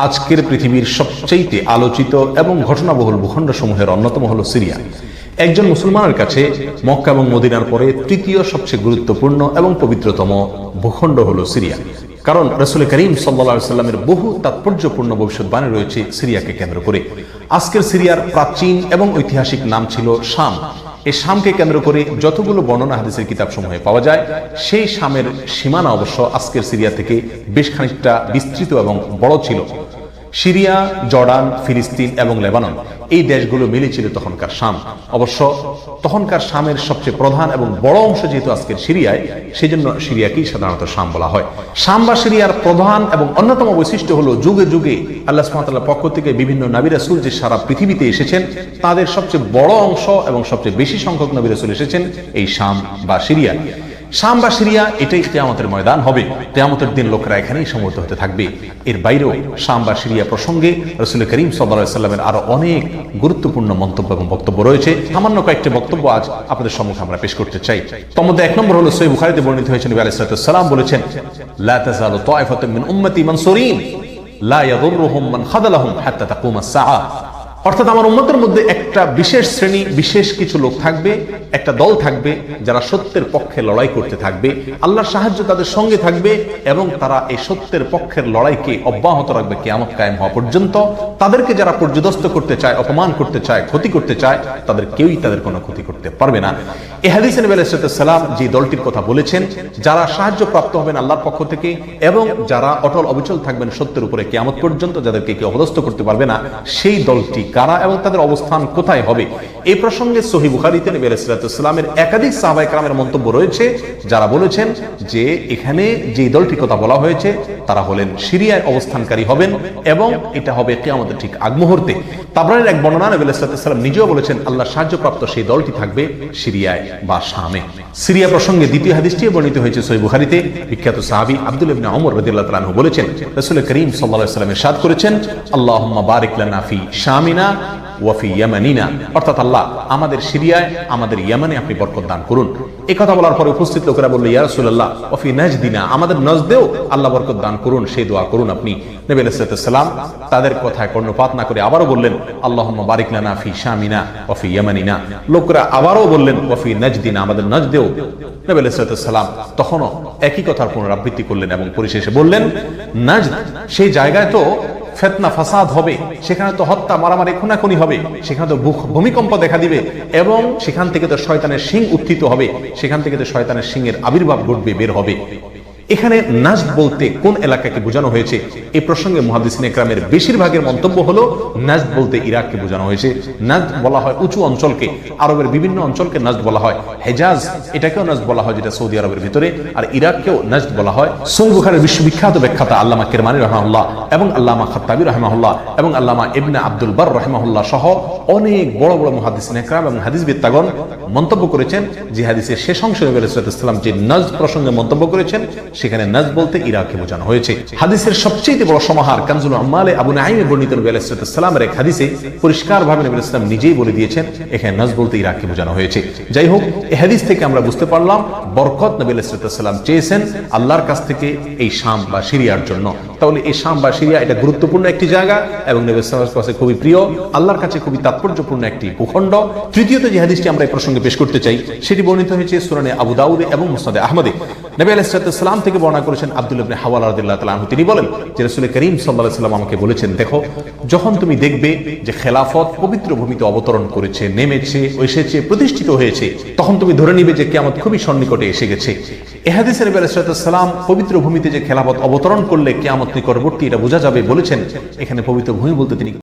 আজকের পৃথিবীর সবচেয়ে আলোচিত এবং ঘটনাবহুল ভূখণ্ডসমূহের অন্যতম হলো সিরিয়া। একজন মুসলমানের কাছে মক্কা এবং মদিনার পরে তৃতীয় সবচেয়ে গুরুত্বপূর্ণ এবং পবিত্রতম ভূখণ্ড হলো সিরিয়া। কারণ রাসূল করিম সাল্লাল্লাহু আলাইহি সাল্লামের বহু তাৎপর্যপূর্ণ ভবিষ্যৎবাণী রয়েছে সিরিয়াকে কেন্দ্র করে। আজকের সিরিয়ার প্রাচীন এবং ঐতিহাসিক নাম ছিল শাম। এই শামকে কেন্দ্র করে যতগুলো বর্ণনা হাদিসের কিতাবসমূহে পাওয়া যায়, সেই শামের সীমানা অবশ্য আজকের সিরিয়া থেকে বেশ খানিকটা বিস্তৃত এবং বড় ছিল। সিরিয়া, জর্ডান, ফিলিস্তিন এবং লেবানন এই দেশগুলো মিলে ছিল তখনকার শাম। অবশ্য তখনকার শামের সবচেয়ে প্রধান এবং বড় অংশ যেহেতু আজকের সিরিয়ায়, সেই জন্য সিরিয়াকেই সাধারণত শাম বলা হয়। শাম বা সিরিয়ার প্রধান এবং অন্যতম বৈশিষ্ট্য হলো যুগে যুগে আল্লাহ সুবহানাহু ওয়া তাআলার পক্ষ থেকে বিভিন্ন নবী রাসূল যে সারা পৃথিবীতে এসেছেন, তাদের সবচেয়ে বড় অংশ এবং সবচেয়ে বেশি সংখ্যক নবী রাসূল এসেছেন এই শাম বা সিরিয়া। শাম বা সিরিয়া এটাই কিয়ামতের ময়দান হবে। কিয়ামতের দিন লোকেরা এখানেই সমবেত হতে থাকবে। এর বাইরেও শাম বা সিরিয়া প্রসঙ্গে রাসূল করিম সাল্লাল্লাহু আলাইহি সাল্লামের আরো অনেক গুরুত্বপূর্ণ মন্তব্য এবং বক্তব্য রয়েছে। সামান্য কয়েকটি বক্তব্য আজ আপনাদের সম্মুখে আমরা পেশ করতে চাই। তার মধ্যে এক নম্বর হলো সহিহ বুখারীতে বর্ণিত হয়েছে, নবী আলাইহিস সালাম বলেছেন, লা তাযালু তায়ফাতুম মিন উম্মতি মানসুরিন লা ইয়াদুররুহুম মান খাযালাহুম হাত্তা তাকুমাস সাআ। অর্থাৎ আমার উম্মতের মধ্যে একটা বিশেষ শ্রেণী, বিশেষ কিছু লোক থাকবে, একটা দল থাকবে যারা সত্যের পক্ষে লড়াই করতে থাকবে, আল্লাহর সাহায্য তাদের সঙ্গে থাকবে এবং তারা এই সত্যের পক্ষের লড়াইকে অব্যাহত রাখবে কিয়ামত কায়েম হওয়া পর্যন্ত। তাদেরকে যারা পর্যদস্ত করতে চায়, অপমান করতে চায়, ক্ষতি করতে চায়, তাদের কেউই তাদের কোনো ক্ষতি করতে পারবে না। এই হাদিসে নবী আলাইহিস সালাম যে দলটির কথা বলেছেন, যারা সাহায্য প্রাপ্ত হবেন আল্লাহর পক্ষ থেকে এবং যারা অটল অবিচল থাকবেন সত্যের উপরে কিয়ামত পর্যন্ত, যাদেরকে কেউ অপদস্থ করতে পারবে না, সেই দলটি কারা এবং তাদের অবস্থান কোথায় হবে, এই প্রসঙ্গে সহিহ বুখারীতে নবী আলাইহিস সালামের একাধিক সাহাবায়ে কেরামের মন্তব্য রয়েছে, যারা বলেছেন যে এখানে যে দলটির কথা বলা হয়েছে তারা হলেন সিরিয়ায় অবস্থানকারী হবেন এবং এটা হবে কিয়ামতের ঠিক আগ মুহূর্তে। তাবরানীর এক বর্ণনা, নবী আলাইহিস সালাম নিজেও বলেছেন আল্লাহর সাহায্যপ্রাপ্ত সেই দলটি থাকবে সিরিয়ায় বা শামে। সিরিয়া প্রসঙ্গে দ্বিতীয় হাদিসটি বর্ণিত হয়েছে সহিহ বুখারীতে। বিখ্যাত সাহাবী আব্দুল্লাহ ইবনে ওমর রাদিয়াল্লাহু তাআলা আনহু বলেছেন, রাসূল করিম সাল্লাল্লাহু আলাইহি ওয়াসাল্লাম ইরশাদ করেছেন, আল্লাহুম্মা বারিক লানা ফি শামিনা ওয়া ফি ইয়ামানিনা। অর্থাৎ আল্লাহ আমাদের সিরিয়ায়, আমাদের ইয়ামানে আপনি বরকত দান করুন। এই কথা বলার পরে উপস্থিত লোকেরা বলল, ইয়া রাসূলুল্লাহ ওয়া ফি নাজদিনা, আমাদের নজদেও আল্লাহ বরকত দান করুন, সেই দোয়া করুন আপনি। নবী আলাইহিস সালাম তাদের কথায় কর্ণপাত না করে আবারও বললেন, আল্লাহুম্মা বারিক লানা ফি শামিনা ওয়া ফি ইয়ামানিনা। লোকেরা আবারও বললেন, ওয়া ফি নাজদিনা, আমাদের নজদেও। নবী আলাইহিস সালাম তখনও একই কথার পুনরাবৃত্তি করলেন এবং পরিশেষে বললেন, নাজদ সেই জায়গায় তো ফিতনা ফাসাদ হবে, সেখানে তো হত্যা, মারামারি, খুনাখুনি হবে, সেখানে তো ভূমিকম্প দেখা দিবে এবং সেখান থেকে তো শয়তানের শিং উত্থিত হবে, সেখান থেকে তো শয়তানের শিংয়ের আবির্ভাব ঘটবে, বের হবে। এখানে নাজদ বলতে কোন এলাকাকে বোঝানো হয়েছে, এই প্রসঙ্গে মুহাদ্দিসিন ইকরামের বেশিরভাগের মন্তব্য হলো নাজদ বলতে ইরাককে বোঝানো হয়েছে। নাজদ বলা হয় উঁচু অঞ্চলকে, আরবের বিভিন্ন অঞ্চলকে নাজদ বলা হয়। হেজাজ এটাকেও নাজদ বলা হয়, যেটা সৌদি আরবের ভিতরে, আর ইরাককেও নাজদ বলা হয়। সহিহ বুখারীর বিশ্ববিখ্যাত ব্যাখ্যাতা আল্লামা কিরমানি রাহিমাহুল্লাহ এবং আল্লামা খাত্তাবী রাহিমাহুল্লাহ এবং আল্লামা ইবনে আব্দুল বার রাহিমাহুল্লাহ সহ অনেক বড় বড় মুহাদ্দিসিন ইকরাম এবং হাদিসবিদগণ মন্তব্য করেছেন যে হাদিসের শেষ অংশে নবী আলাইহিস সালাম যে নাজদ প্রসঙ্গে মন্তব্য করেছেন, সেখানে নাজদ বলতে ইরাককে বোঝানো হয়েছে। হাদিসের সবচেয়ে বড় সমাহার কানজুল উম্মালে আবু নাঈমে বর্ণিত নবী আলাইহিস সালামের এক হাদিসে পরিষ্কারভাবে নবী আলাইহিস সালাম নিজেই বলে দিয়েছেন এখানে নাজদ বলতে ইরাককে বোঝানো হয়েছে। যাই হোক, এই হাদিস থেকে আমরা বুঝতে পারলাম বরকত নবী আলাইহিস সালাম চেয়েছেন আল্লাহর কাছ থেকে এই শাম বা সিরিয়ার জন্য। তাহলে এই শাম বা সিরিয়া এটা গুরুত্বপূর্ণ একটি জায়গা এবং নবী সাল্লাল্লাহু আলাইহি ওয়াসাল্লামের কাছে খুবই প্রিয়, আল্লাহর কাছে খুবই তাৎপর্যপূর্ণ একটি ভূখণ্ড। তৃতীয়ত যে হাদিসটি আমরা এই প্রসঙ্গে পেশ করতে চাই, সেটি বর্ণিত হয়েছে সুনানে আবু দাউদে এবং মুসনাদে আহমদে। নবী আলাইহিস সালাম থেকে বর্ণনা করেছেন আব্দুল্লাহ ইবনে হাওয়ালা রাদিয়াল্লাহু তাআলা আনহু, তিনি বলেন যে রাসূল করিম সাল্লাল্লাহু আলাইহি ওয়াসাল্লাম আমাকে বলেছেন, দেখো যখন তুমি দেখবে যে খেলাফত পবিত্র ভূমিতে অবতরণ করেছে, নেমেছে, এসেছে, প্রতিষ্ঠিত হয়েছে, তখন তুমি ধরে নিবে যে কিয়ামত খুবই সন্নিকটে এসে গেছে। এই হাদিসে নবী আলাইহিস সালাম পবিত্র ভূমিতে যে খেলাফত অবতরণ করলে কিয়ামত নিকটবর্তী এটা বোঝা যাবে বলেছেন। এখানে পবিত্র ভূমি বলতে তিনি